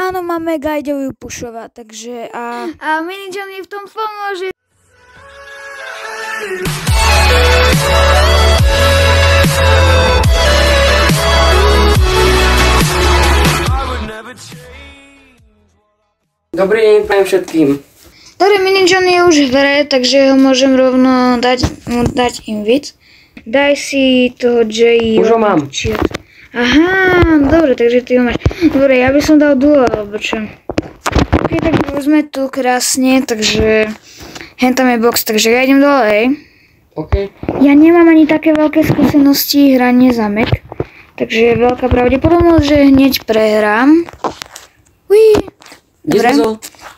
áno, máme Gajďovi pušovať, takže a Minijon mi v tom pomôže. Dobrý deň, prajem všetkým. Dobre, Minijon je už v hre, takže ho môžem rovno dať invite. Daj si toho J. Už ho mám. Aha, dobre, takže ty ho máš. Dobre, ja by som dal duo, alebo čo? Ok, tak sme tu krásne, takže hen tam je box, takže ja idem dole, hej. OK. Ja nemám ani také veľké skúsenosti hranie za Mac, takže je veľká pravdepodobnosť, že hneď prehrám. Uí. Dobre,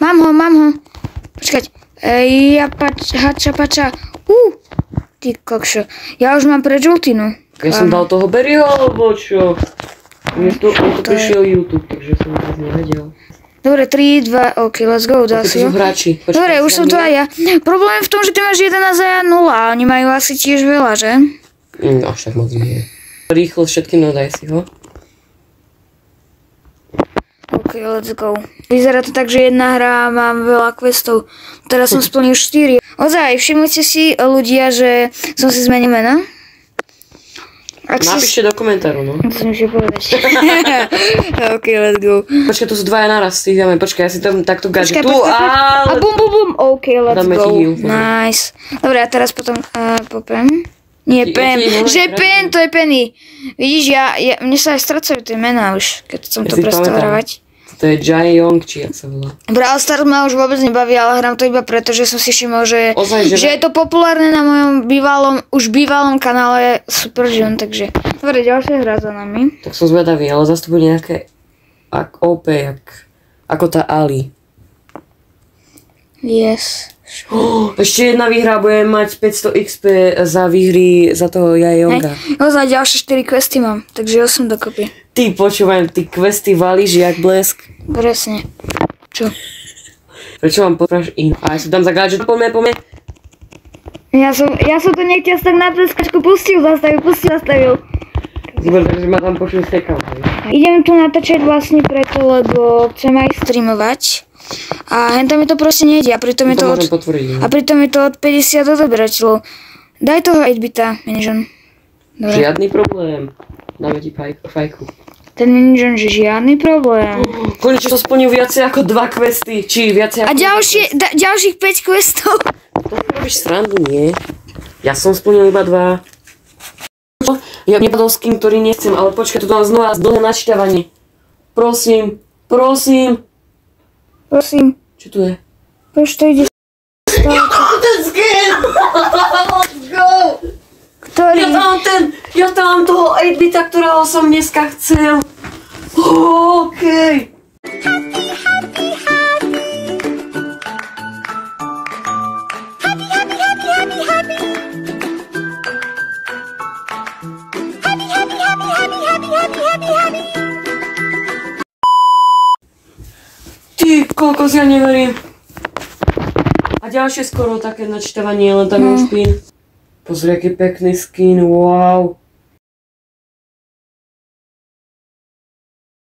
mám ho. Počkať, hača. Ty kokšo, ja už mám pre žltinu. Ja som dal toho Berryho, alebo čo? Mne to prišiel YouTube, takže som to nevedel. Dobre, 3, 2, ok, let's go, dá si ho. Dobre, už som tu aj ja. Problém je v tom, že ty máš 11 a ja 0, a oni majú asi tiež veľa, že? No, však moc nie. Rýchlo všetkým, no daj si ho. Ok, let's go. Vyzerá to tak, že jedna hra mám veľa questov. Teraz som splnil 4. Ozaj, všimnite si ľudia, že som si zmenil meno. Napíšte do komentáru, no. To som ešte povedať. Ok, let's go. Počkaj, tu sú dvaja naraz, dáme. Počkaj, ja si tam takto gadžet. A bum. Ok, let's go. Nice. Dobre, a teraz potom popem. Nie, pen. Že pen, to je Penny. Vidíš, mne sa aj stracajú tie mená už, keď som to prestal hrávať. To je Jai Young, či jak sa volá. Brawl Stars ma už vôbec nebaví, ale hrám to iba preto, že som si všimol, že je to populárne na mojom bývalom kanále Super June, takže... Dobre, ďalšia hra za nami. Tak som zvedavý, ale zase to bude nejaké OP, ako tá Ali. Yes. Ešte jedna výhra, budem mať 500 XP za výhry za toho Jai Younga. Ozaj, ďalšie 4 questy mám, takže 8 dokopy. Ty počúvaj, ty questy valíš jak blesk. Presne. Čo? Prečo mám popráš in? A ja si dám za gadget, poďme. Ja som to nechťa tak na preskačku zastavil. Dobre, takže ma tam pošli stekal. Idem tu natáčať vlastne preto, lebo chcem aj streamovať. A hentam mi to proste nejde a pritom je to od 50 odoberateľov. Daj toho 8-bita, Minijon. Žiadny problém. Dáme ti fajku. Ten Minijon, že žiadny problém. Konečne som splnil viacej ako 2 questy, či viacej ako... A ďalších 5 questov. To robíš srandu, nie? Ja som splnil iba 2. Ja nepadol skin, ktorý nechcem, ale počkaj, tu dám znova dlhé načítavanie. Prosím. Čo tu je? Proč to ide? Ten skin! Let's go! Ktorý? Ja tam toho 8-bita, ktorého som dneska chcel. Okej. Ty kokos, ja neverím. A ďalšie skoro také načítavanie, len tam je už pin. Pozri, aký pekný skin, wow.